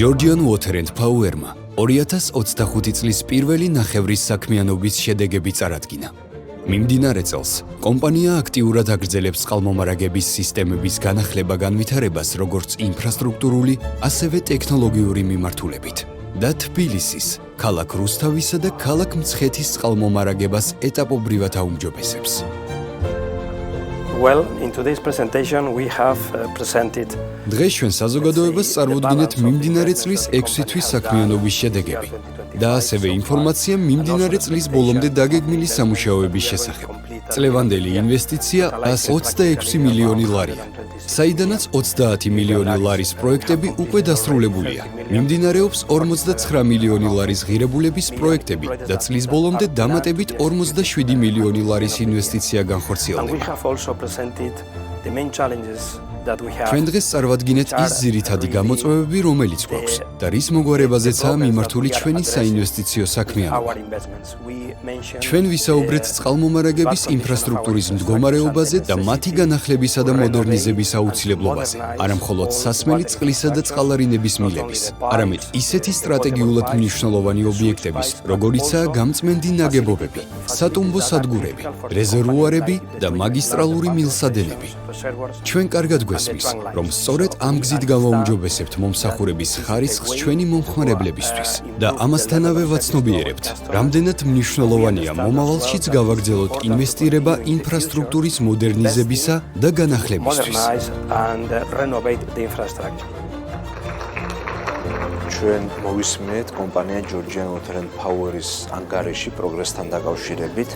Georgian Water and Power-მა 2025 წლის პირველი ნახევრის საქმიანობის შედეგები წარადგინა. მიმდინარე წელს კომპანია აქტიურად აგრძელებს წყალმომარაგების სისტემების განახლება-განვითარებას როგორც ინფრასტრუქტურული, ასევე ტექნოლოგიური მიმართულებით და თბილისის, ქალაქ რუსთავისა და ქალაქ მცხეთის წყალმომარაგებას ეტაპობრივად აუმჯობესებს. Well, in today's presentation we have presented დღეს ჩვენ საზოგადოებას წარმოუდგინეთ მიმდინარე წლის 6 თვის საქმიანობის შედეგები და ასევე ინფორმაცია მიმდინარე წლის ბოლომდე დაგეგმილი სამუშაოების შესახებ. წლევანდელი ინვესტიცია 126 მილიონი ლარია, საიდანაც 30 მილიონი ლარის პროექტები უკვე დასრულებულია. მიმდინარეობს 49 მილიონი ლარის ღირებულების პროექტები და წლის ბოლომდე დამატებით 47 მილიონი ლარის ინვესტიცია განხორციელდება. ჩვენ დღეს წარვადგინეთ ის ძირითადი გამოწვევები, რომელიც გვაქვს და რის მოგვარებაზეცაა მიმართული ჩვენი საინვესტიციო საქმიანობა. ჩვენ ვისაუბრეთ წყალმომარაგების ინფრასტრუქტურის მდგომარეობაზე და მათი განახლებისა და მოდერნიზების აუცილებლობაზე, არა მხოლოდ სასმელი წყლისა და წყალარინების მილების, არამედ ისეთი სტრატეგიულად მნიშვნელოვანი ობიექტების, როგორიცაა გამწმენდი ნაგებობები, სატუმბო სადგურები, რეზერვუარები და მაგისტრალური მილსადენები. ჩვენ კარგად გვესმის, რომ სწორედ ამ გზით გავაუმჯობესებთ მომსახურების ხარისხს ჩვენი მომხმარებლებისთვის და ამასთანავე ვაცნობიერებთ, რამდენად მნიშვნელოვანია მომავალშიც გავაგრძელოთ ინვესტირება ინფრასტრუქტურის მოდერნიზებისა და განახლებისთვის. ჩვენ მოვისმენთ კომპანია Georgian Water and Power-ის ანგარიში პროგრესთან დაკავშირებით.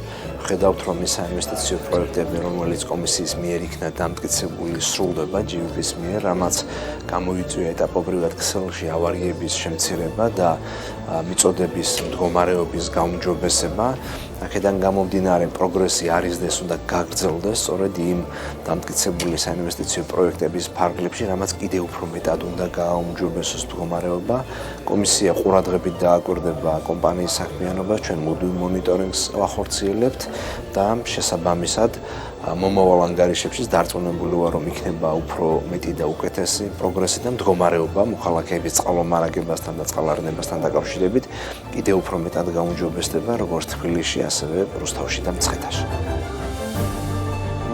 ხედავთ, რომ ის საინვესტიციო პროექტები, რომელიც კომისიის მიერ იქნა დამტკიცებული, სრულდება GVP-ის მიერ, რამაც გამოიწვია ეტაპობრივად ქსელში ავარიების შემცირება და მიწოდების მდგომარეობის გაუმჯობესება. აქედან გამომდინარე პროგრესი არიზდეს უნდა გაგრძელდეს სწორედ იმ დამტკიცებული საინვესტიციო პროექტების ფარგლებში, რამაც კიდევ უფრო მეტად უნდა გააუმჯობესოს მდგომარეობა. კომისია ყურადღებით დააკვირდება კომპანიის საქმიანობას, ჩვენ მუდმივ მონიტორინგს ვახორციელებთ და შესაბამისად მომავალ ანგარიშებში დარწმუნებული ვარ, რომ იქნება უფრო მეტი და უკეთესი პროგრესი და მდგომარეობა მოქალაქეების წყალმომარაგებასთან და წყალარნებასთან დაკავშირებით კიდევ უფრო მეტად გაუმჯობესდება როგორც თბილისში, ასევე რუსთავში და მცხეთაში.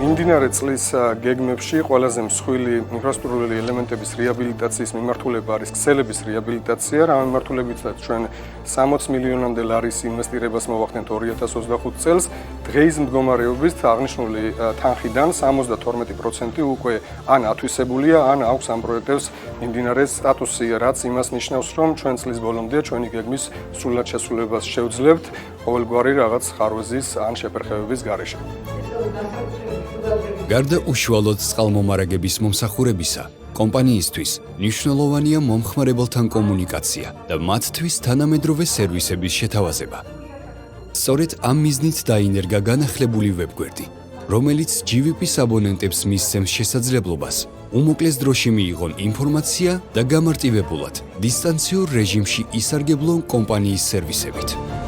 მიმდინარე წლის გეგმებში ყველაზე მსხვილი ინფრასტრუქტურული ელემენტების რეაბილიტაციის მიმართულება არის ქსელების რეაბილიტაცია, რა მიმართულებითაც ჩვენ 60 მილიონამდე ლარის ინვესტირებას მოვახდენთ 2025 წელს. დღეის მდგომარეობით აღნიშნული თანხიდან 72% უკვე ან ათვისებულია, ან აქვს ამ პროექტებს მიმდინარე სტატუსი, რაც იმას ნიშნავს, რომ ჩვენ წლის ბოლომდე ჩვენი გეგმის სრულად შესრულებას შევძლებთ ყოველგვარი რაღაც ხარვეზის ან შეფერხებების გარეშე. გარდა უშუალოდ წყალმომარაგების მომსახურებისა, კომპანიისთვის მნიშვნელოვანია მომხმარებელთან კომუნიკაცია და მათთვის თანამედროვე სერვისების შეთავაზება. სწორედ ამ მიზნით დაინერგა განახლებული ვებგვერდი, რომელიც GVP-ის აბონენტებს მისცემს შესაძლებლობას უმოკლეს დროში მიიღონ ინფორმაცია და გამარტივებულად დისტანციურ რეჟიმში ისარგებლონ კომპანიის სერვისებით.